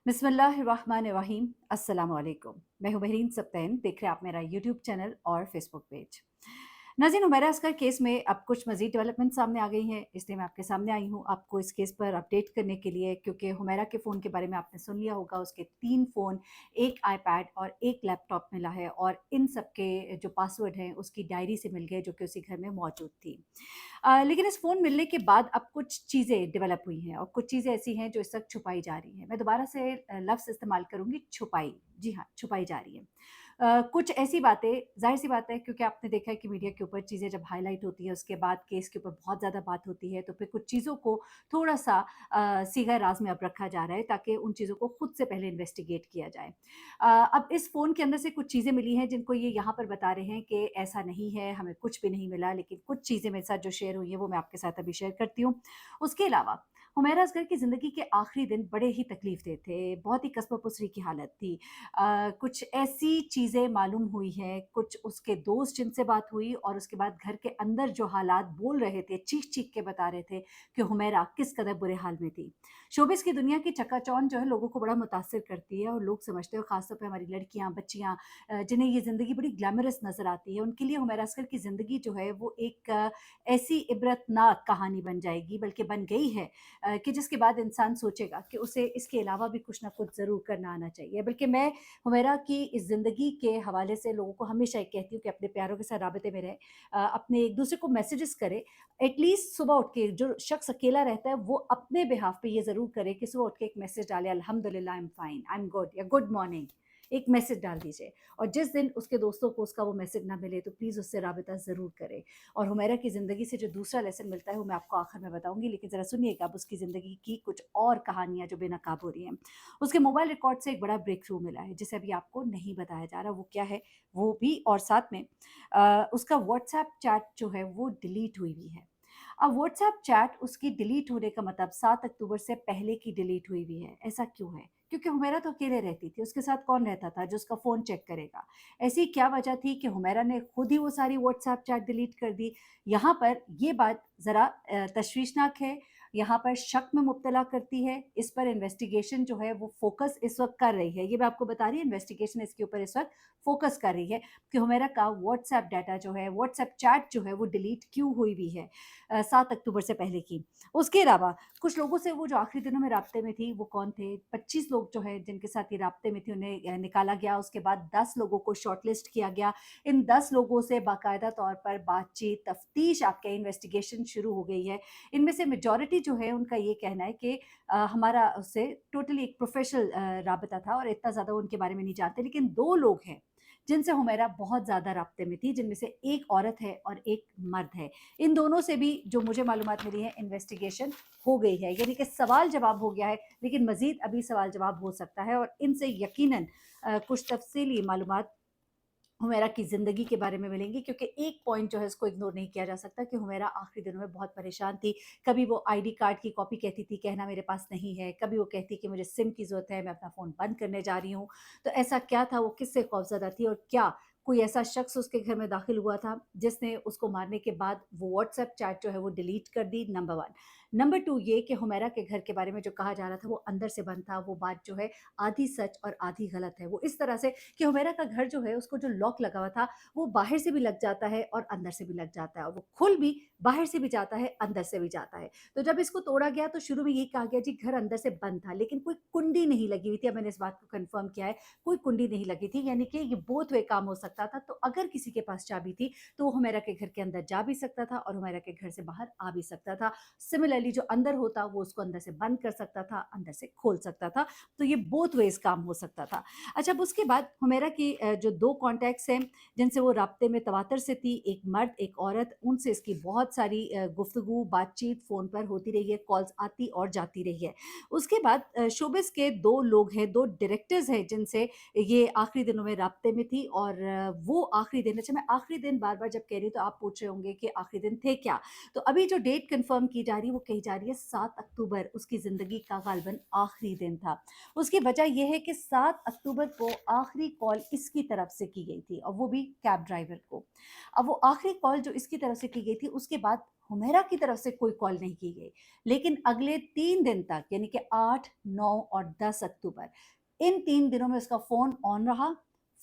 बिस्मिल्लाहिर्रहमानिर्रहीम। अस्सलाम वालेकुम। मैं हूं बहरीन सब्तैन, देख रहे हैं आप मेरा यूट्यूब चैनल और फेसबुक पेज। नाज़रीन, हुमैरा असगर केस में अब कुछ मज़ीद डेवलपमेंट सामने आ गई हैं, इसलिए मैं आपके सामने आई हूँ आपको इस केस पर अपडेट करने के लिए, क्योंकि हुमैरा के फ़ोन के बारे में आपने सुन लिया होगा। उसके 3 फ़ोन, 1 आईपैड और 1 लैपटॉप मिला है और इन सब के जो पासवर्ड हैं उसकी डायरी से मिल गए, जो कि उसी घर में मौजूद थी। लेकिन इस फ़ोन मिलने के बाद अब कुछ चीज़ें डेवलप हुई हैं और कुछ चीज़ें ऐसी हैं जो इस वक़्त छुपाई जा रही हैं। मैं दोबारा से लफ़्ज़ इस्तेमाल करूँगी, छुपाई। जी हाँ, छुपाई जा रही हैं। कुछ ऐसी बातें, ज़ाहिर-सी बात है, क्योंकि आपने देखा है कि मीडिया के ऊपर चीज़ें जब हाइलाइट होती हैं, उसके बाद केस के ऊपर बहुत ज़्यादा बात होती है, तो फिर कुछ चीज़ों को थोड़ा-सा सीगा राज़ में अब रखा जा रहा है, ताकि उन चीज़ों को खुद से पहले इन्वेस्टिगेट किया जाए। अब इस फ़ोन के अंदर से कुछ चीज़ें मिली हैं जिनको ये यहाँ पर बता रहे हैं कि ऐसा नहीं है, हमें कुछ भी नहीं मिला, लेकिन कुछ चीज़ें मेरे साथ जो शेयर हुई हैं वो मैं आपके साथ अभी शेयर करती हूँ। उसके अलावा हुमैरा असगर की ज़िंदगी के आखिरी दिन बड़े ही तकलीफ़देह थे, बहुत ही कसम-पुसरी की हालत थी। कुछ ऐसी चीज़ें मालूम हुई हैं, कुछ उसके दोस्त जिनसे बात हुई और उसके बाद घर के अंदर जो हालात बोल रहे थे, चीख-चीख के बता रहे थे कि हुमैरा किस कदर बुरे हाल में थी। शोबिज़ की दुनिया की चकाचौंध जो है लोगों को बड़ा मुतासिर करती है और लोग समझते हैं, ख़ास तौर पे हमारी लड़कियाँ, बच्चियाँ, जिन्हें ये ज़िंदगी बड़ी ग्लैमरस नज़र आती है, उनके लिए हुमैरा असगर की ज़िंदगी जो है वो एक ऐसी इबरतनाक कहानी बन जाएगी, बल्कि बन गई है, कि जिसके बाद इंसान सोचेगा कि उसे इसके अलावा भी कुछ ना कुछ ज़रूर करना आना चाहिए। बल्कि मैं हुमैरा की इस ज़िंदगी के हवाले से लोगों को हमेशा ये कहती हूँ कि अपने प्यारों के साथ राबते में रहें, अपने एक दूसरे को मैसेजेस करें। एटलीस्ट सुबह उठ के जो शख्स अकेला रहता है वो अपने बिहाफ़ पे ये ज़रूर करे कि सुबह उठ के एक मैसेज डाले, अल्हम्दुलिल्लाह I am fine, I am good, या गुड मॉर्निंग, एक मैसेज डाल दीजिए। और जिस दिन उसके दोस्तों को उसका वो मैसेज ना मिले तो प्लीज़ उससे राबता ज़रूर करें। और हुमैरा की ज़िंदगी से जो दूसरा लेसन मिलता है वो मैं आपको आखिर में बताऊँगी, लेकिन ज़रा सुनिएगा अब उसकी ज़िंदगी की कुछ और कहानियाँ जो बेनकाब हो रही हैं। उसके मोबाइल रिकॉर्ड से एक बड़ा ब्रेक थ्रू मिला है, जिसे अभी आपको नहीं बताया जा रहा, वो क्या है वो भी, और साथ में उसका व्हाट्सएप चैट जो है वो डिलीट हुई हुई है। अब व्हाट्सएप चैट उसकी डिलीट होने का मतलब 7 अक्टूबर से पहले की डिलीट हुई हुई है। ऐसा क्यों है? क्योंकि हुमैरा तो अकेले रहती थी, उसके साथ कौन रहता था जो उसका फ़ोन चेक करेगा? ऐसी क्या वजह थी कि हुमैरा ने खुद ही वो सारी व्हाट्सएप चैट डिलीट कर दी? यहाँ पर ये बात ज़रा तशवीशनाक है, यहाँ पर शक में मुब्तला करती है। इस पर इन्वेस्टिगेशन जो है वो फ़ोकस इस वक़्त कर रही है। ये मैं आपको बता रही हूँ, इन्वेस्टिगेशन इसके ऊपर इस वक़्त फ़ोकस कर रही है कि हुमैरा का व्हाट्सएप डाटा जो है, व्हाट्सएप चैट जो है वो डिलीट क्यों हुई हुई है 7 अक्टूबर से पहले की। उसके अलावा कुछ लोगों से वो जो आखिरी दिनों में राब्ते में थी, वो कौन थे? 25 लोग जो हैं जिनके साथ ये राब्ते में थी, उन्हें निकाला गया। उसके बाद 10 लोगों को शॉर्टलिस्ट किया गया। इन 10 लोगों से बाकायदा तौर पर बातचीत, तफ्तीश, आप कहें इन्वेस्टिगेशन शुरू हो गई है। इनमें से मेजॉरिटी जो है उनका ये कहना है कि हमारा उससे टोटली एक प्रोफ़ेशनल राबता था और इतना ज़्यादा वो उनके बारे में नहीं जानते। लेकिन 2 लोग हैं जिनसे हुमैरा बहुत ज़्यादा राब्ते में थी, जिनमें से एक औरत है और एक मर्द है। इन दोनों से भी जो मुझे मालूमात मिली है, इन्वेस्टिगेशन हो गई है, यानी कि सवाल-जवाब हो गया है, लेकिन मज़ीद अभी सवाल-जवाब हो सकता है और इनसे यकीनन कुछ तफ़सीली मालूमात हुमैरा की ज़िंदगी के बारे में मिलेंगी, क्योंकि एक पॉइंट जो है उसको इग्नोर नहीं किया जा सकता कि हुमैरा आखिरी दिनों में बहुत परेशान थी। कभी वो आईडी कार्ड की कॉपी कहती थी, कहना मेरे पास नहीं है, कभी वो कहती कि मुझे सिम की ज़रूरत है, मैं अपना फ़ोन बंद करने जा रही हूँ। तो ऐसा क्या था, वो किससे खौफ़ज़दा थी और क्या कोई ऐसा शख्स उसके घर में दाखिल हुआ था जिसने उसको मारने के बाद वो व्हाट्सएप चैट जो है वो डिलीट कर दी, नंबर 1। नंबर 2 ये कि हुमैरा के घर के बारे में जो कहा जा रहा था वो अंदर से बंद था, वो बात जो है आधी सच और आधी गलत है। वो इस तरह से कि हुमैरा का घर जो है उसको जो लॉक लगा हुआ था वो बाहर से भी लग जाता है और अंदर से भी लग जाता है, और वो खुल भी बाहर से भी जाता है, अंदर से भी जाता है। तो जब इसको तोड़ा गया तो शुरू में यही कहा गया जी घर अंदर से बंद था, लेकिन कोई कुंडी नहीं लगी हुई थी। अब मैंने इस बात को कन्फर्म किया है, कोई कुंडी नहीं लगी थी, यानी कि ये बोथ वे काम हो सकता था। तो अगर किसी के पास चाबी थी तो वो हुमैरा के घर के अंदर जा भी सकता था और हुमैरा के घर से बाहर आ भी सकता था। सिमिलरली जो अंदर होता वो उसको अंदर से बंद कर सकता था, अंदर से खोल सकता था। तो ये बोथ वेज़ काम हो सकता था। अच्छा, अब उसके बाद हुमैरा की जो 2 कॉन्टैक्ट्स हैं जिनसे वो राब्ते में तवातर से थी, एक मर्द, एक औरत, उनसे इसकी बहुत सारी गुफ्तगू, बातचीत फ़ोन पर होती रही है, कॉल्स आती और जाती रही है। उसके बाद शोबिज़ के 2 लोग हैं, 2 डायरेक्टर्स हैं जिनसे ये आखिरी दिनों में राब्ते में थी और वो आखिरी दिन, अच्छा मैं आखिरी दिन बार-बार जब कह रही हूँ तो आप पूछ रहे होंगे कि आखिरी दिन थे क्या? तो अभी जो डेट कन्फर्म की जा रही है वो कही जा रही है 7 अक्टूबर उसकी ज़िंदगी का ग़ालिबन आखिरी दिन था। उसकी वजह ये है कि 7 अक्टूबर को आखिरी कॉल इसकी तरफ से की गई थी और वो भी कैब ड्राइवर को। अब वो आखिरी कॉल जो इसकी तरफ से की गई थी उसके बाद हुमैरा की तरफ से कोई कॉल नहीं की गई। लेकिन अगले 3 दिन तक, यानी कि 8, 9 और 10 अक्टूबर, इन 3 दिनों में उसका फ़ोन ऑन रहा,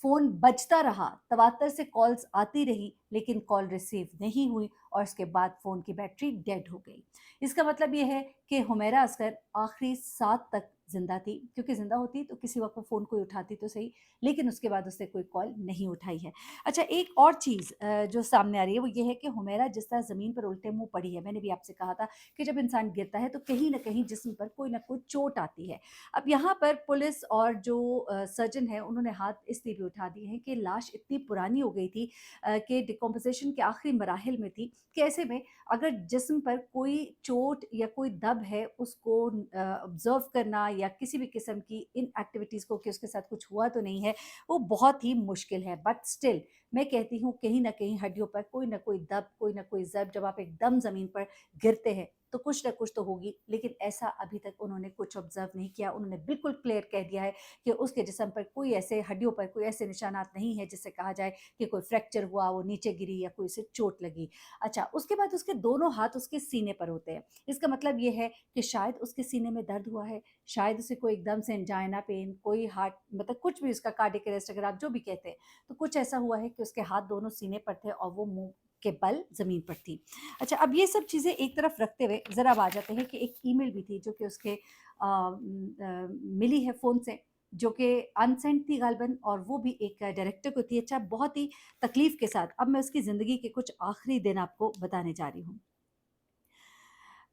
फ़ोन बजता रहा, तवातर से कॉल्स आती रही, लेकिन कॉल रिसीव नहीं हुई और उसके बाद फ़ोन की बैटरी डेड हो गई। इसका मतलब ये है कि हुमैरा असगर आखिरी 7 तक ज़िंदा थी, क्योंकि ज़िंदा होती तो किसी वक़्त वो फ़ोन कोई उठाती तो सही, लेकिन उसके बाद उसने कोई कॉल नहीं उठाई है। अच्छा, एक और चीज़ जो सामने आ रही है वो ये है कि हुमैरा जिस तरह ज़मीन पर उल्टे मुँह पड़ी है, मैंने भी आपसे कहा था कि जब इंसान गिरता है तो कहीं न कहीं जिस्म पर कोई न कोई चोट आती है। अब यहाँ पर पुलिस और जो सर्जन है उन्होंने हाथ इसलिए भी उठा दिए हैं कि लाश इतनी पुरानी हो गई थी कि डिकम्पोज़िशन के आखिरी मराहिल में थी, कि ऐसे में अगर जिस्म पर कोई चोट या कोई दब है, उसको ऑब्ज़र्व करना या किसी भी किस्म की इन एक्टिविटीज़ को कि उसके साथ कुछ हुआ तो नहीं है, वो बहुत ही मुश्किल है। बट स्टिल मैं कहती हूँ कहीं न कहीं हड्डियों पर कोई न कोई दब, कोई न कोई ज़ब, जब आप एकदम ज़मीन पर गिरते हैं, तो कुछ न कुछ तो होगी, लेकिन ऐसा अभी तक उन्होंने कुछ ऑब्ज़र्व नहीं किया। उन्होंने बिल्कुल क्लियर कह दिया है कि उसके जिस्म पर कोई ऐसे हड्डियों पर कोई ऐसे निशानात नहीं है जिससे कहा जाए कि कोई फ्रैक्चर हुआ, वो नीचे गिरी या कोई उसे चोट लगी। अच्छा, उसके बाद उसके दोनों हाथ उसके सीने पर होते हैं। इसका मतलब ये है कि शायद उसके सीने में दर्द हुआ है, शायद उसे कोई एकदम से एंजाइना पेन, कोई हार्ट मतलब कुछ भी उसका कार्डियक अरेस्ट अगर आप जो भी कहते हैं, तो कुछ ऐसा हुआ है कि उसके हाथ दोनों सीने पर थे और वो मुँह के बल ज़मीन पर थी। अच्छा, अब ये सब चीज़ें एक तरफ रखते हुए ज़रा अब आ जाते हैं कि एक ईमेल भी थी जो कि उसके मिली है फ़ोन से, जो कि अनसेंड थी गालिबन, और वो भी एक डायरेक्टर को थी। अच्छा, बहुत ही तकलीफ़ के साथ अब मैं उसकी ज़िंदगी के कुछ आखिरी दिन आपको बताने जा रही हूँ।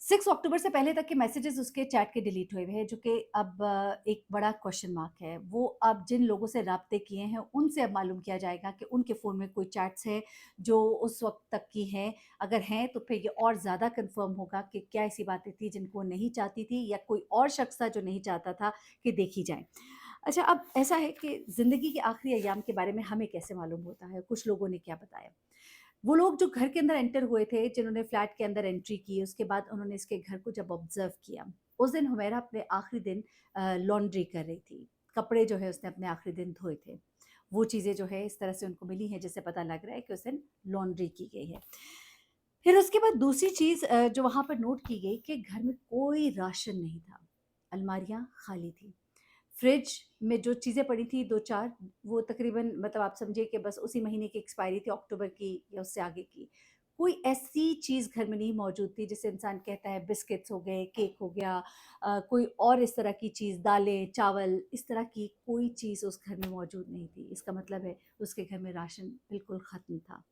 6 अक्टूबर से पहले तक के मैसेजेस उसके चैट के डिलीट हुए हुए हैं, जो कि अब एक बड़ा क्वेश्चन मार्क है। वो अब जिन लोगों से राब्ते किए हैं, उनसे अब मालूम किया जाएगा कि उनके फ़ोन में कोई चैट्स हैं जो उस वक़्त तक की हैं। अगर हैं तो फिर ये और ज़्यादा कन्फ़र्म होगा कि क्या ऐसी बातें थी जिनको वो नहीं चाहती थी, या कोई और शख़्स था जो नहीं चाहता था कि देखी जाएँ। अच्छा, अब ऐसा है कि ज़िंदगी के आखिरी अय्याम के बारे में हमें कैसे मालूम होता है? कुछ लोगों ने क्या बताया? वो लोग जो घर के अंदर एंटर हुए थे, जिन्होंने फ्लैट के अंदर एंट्री की, उसके बाद उन्होंने इसके घर को जब ऑब्ज़र्व किया, उस दिन हुमैरा अपने आखिरी दिन लॉन्ड्री कर रही थी। कपड़े जो है उसने अपने आखिरी दिन धोए थे। वो चीज़ें जो है इस तरह से उनको मिली हैं जिससे पता लग रहा है कि उस दिन लॉन्ड्री की गई है। फिर उसके बाद दूसरी चीज़ जो वहाँ पर नोट की गई कि घर में कोई राशन नहीं था। अलमारियाँ खाली थी। फ्रिज में जो चीज़ें पड़ी थी 2-4, वो तकरीबन मतलब आप समझिए कि बस उसी महीने की एक्सपायरी थी, अक्टूबर की या उससे आगे की। कोई ऐसी चीज़ घर में नहीं मौजूद थी जिसे इंसान कहता है बिस्किट्स हो गए, केक हो गया, कोई और इस तरह की चीज़, दालें, चावल, इस तरह की कोई चीज़ उस घर में मौजूद नहीं थी। इसका मतलब है उसके घर में राशन बिल्कुल ख़त्म था।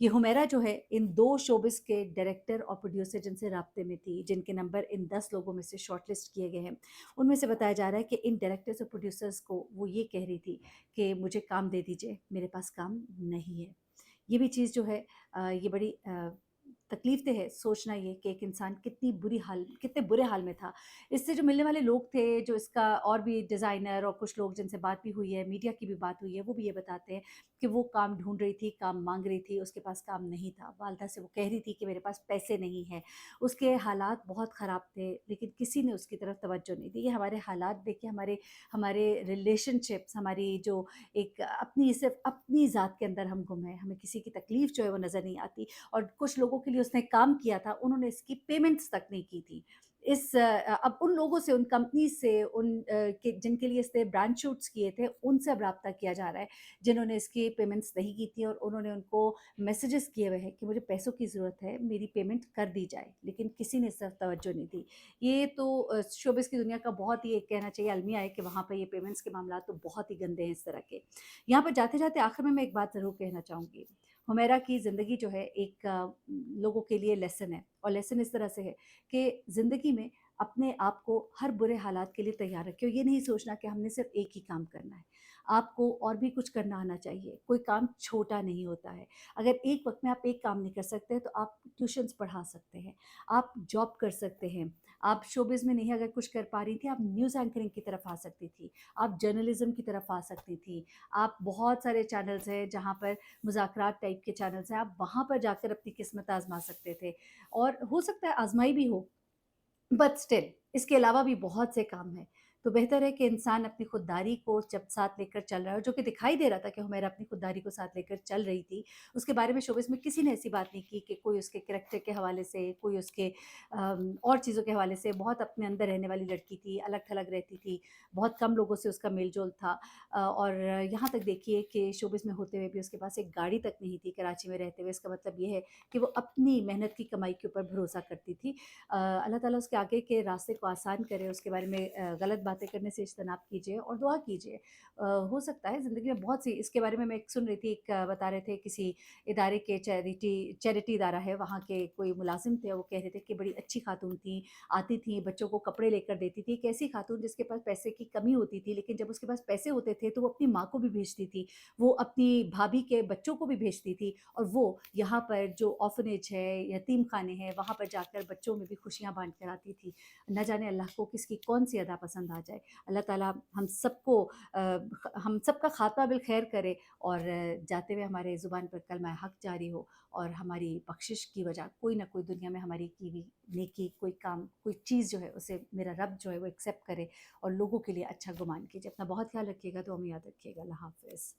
ये हुमैरा जो है इन 2 शोबिज़ के डायरेक्टर और प्रोड्यूसर जिनसे राब्ते में थी, जिनके नंबर इन 10 लोगों में से शॉर्टलिस्ट किए गए हैं, उनमें से बताया जा रहा है कि इन डायरेक्टर्स और प्रोड्यूसर्स को वो ये कह रही थी कि मुझे काम दे दीजिए, मेरे पास काम नहीं है। ये भी चीज़ जो है ये बड़ी तकलीफ़ दह है सोचना ये कि एक इंसान कितने बुरे हाल में था। इससे जो मिलने वाले लोग थे, जो इसका और भी डिज़ाइनर और कुछ लोग जिनसे बात भी हुई है, मीडिया की भी बात हुई है, वो भी ये बताते हैं कि वो काम ढूँढ रही थी, काम माँग रही थी, उसके पास काम नहीं था। वालिदा से वो कह रही थी कि मेरे पास पैसे नहीं हैं। उसके हालात बहुत ख़राब थे, लेकिन किसी ने उसकी तरफ तवज्जो नहीं दी। ये हमारे हालात देखिए, हमारे हमारे रिलेशनशिप्स, हमारी जो एक अपनी सिर्फ़ अपनी ज़ात के अंदर हम गुम हैं, हमें किसी की तकलीफ़ जो है वो नज़र नहीं आती। और कुछ लोगों के लिए उसने काम किया था, उन्होंने इसकी पेमेंट्स तक नहीं की थी। अब उन लोगों से, उन कंपनी से, के जिनके लिए इसने ब्रांड शूट्स किए थे, उनसे अब राब्ता किया जा रहा है, जिन्होंने इसकी पेमेंट्स नहीं की थी, और उन्होंने उनको मैसेजेस किए हुए हैं कि मुझे पैसों की ज़रूरत है, मेरी पेमेंट कर दी जाए, लेकिन किसी ने इस तरफ तवज्जो नहीं दी। ये तो शोबिज़ की दुनिया का बहुत ही, एक कहना चाहिए, अलमिया है कि वहाँ पे ये पेमेंट्स के मामलात तो बहुत ही गंदे हैं इस तरह के। यहाँ पर जाते-जाते आखिर में मैं एक बात ज़रूर कहना चाहूँगी। हुमैरा की ज़िंदगी जो है एक लोगों के लिए लेसन है, और लेसन इस तरह से है कि ज़िंदगी में अपने आप को हर बुरे हालात के लिए तैयार रखें, और ये नहीं सोचना कि हमने सिर्फ़ एक ही काम करना है। आपको और भी कुछ करना आना चाहिए, कोई काम छोटा नहीं होता है। अगर एक वक़्त में आप एक काम नहीं कर सकते, तो आप ट्यूशन्स पढ़ा सकते हैं, आप जॉब कर सकते हैं, आप शोबिज़ में नहीं अगर कुछ कर पा रही थी, आप न्यूज़ एंकरिंग की तरफ आ सकती थी, आप जर्नलिज़्म की तरफ आ सकती थी। आप बहुत सारे चैनल्स हैं जहाँ पर मुज़ाकरात टाइप के चैनल्स हैं, आप वहाँ पर जाकर अपनी किस्मत आज़मा सकते थे, और हो सकता है आज़माई भी हो, बट स्टिल इसके अलावा भी बहुत से काम हैं। तो बेहतर है कि इंसान अपनी खुददारी को जब साथ लेकर चल रहा है, और जो कि दिखाई दे रहा था कि हुमैरा अपनी खुददारी को साथ लेकर चल रही थी, उसके बारे में शोबिज़ में किसी ने ऐसी बात नहीं की कि कोई उसके कैरेक्टर के हवाले से, कोई उसके और चीज़ों के हवाले से। बहुत अपने अंदर रहने वाली लड़की थी, अलग-थलग रहती थी, बहुत कम लोगों से उसका मेल-जोल था। और यहाँ तक देखिए कि शोबिज़ में होते हुए भी उसके पास एक गाड़ी तक नहीं थी कराची में रहते हुए। इसका मतलब ये है कि वो अपनी मेहनत की कमाई के ऊपर भरोसा करती थी। अल्लाह ताला उसके आगे के रास्ते को आसान करे, उसके बारे में गलत बातें करने से इज्तनाब कीजिए और दुआ कीजिए। हो सकता है ज़िंदगी में बहुत सी, इसके बारे में मैं एक सुन रही थी, एक बता रहे थे किसी इदारे के, चैरिटी चैरिटी इदारा है, वहाँ के कोई मुलाज़िम थे, वो कह रहे थे कि बड़ी अच्छी खातून थी, आती थी, बच्चों को कपड़े लेकर देती थी। एक ऐसी खातून जिसके पास पैसे की कमी होती थी, लेकिन जब उसके पास पैसे होते थे तो वो अपनी माँ को भी भेजती थी, वो अपनी भाभी के बच्चों को भी भेजती थी, और वो यहाँ पर जो ऑर्फनेज है, यतीम खाने हैं, वहाँ पर जाकर बच्चों में भी खुशियाँ बाँट कर आती थी। न जाने अल्लाह को किसकी कौन-सी अदा पसंद आ जाए। अल्लाह ताला हम सबको हम सबका खात्मा बिल खैर करे, और जाते हुए हमारे ज़ुबान पर कलमा हक जारी हो, और हमारी बख्शिश की वजह कोई ना कोई दुनिया में हमारी की हुई नेकी, कोई काम, कोई चीज़ जो है उसे मेरा रब जो है वो एक्सेप्ट करे, और लोगों के लिए अच्छा गुमान कीजिए। अपना बहुत ख्याल रखिएगा, दुआ में याद रखिएगा। अल्लाह हाफ़िज़।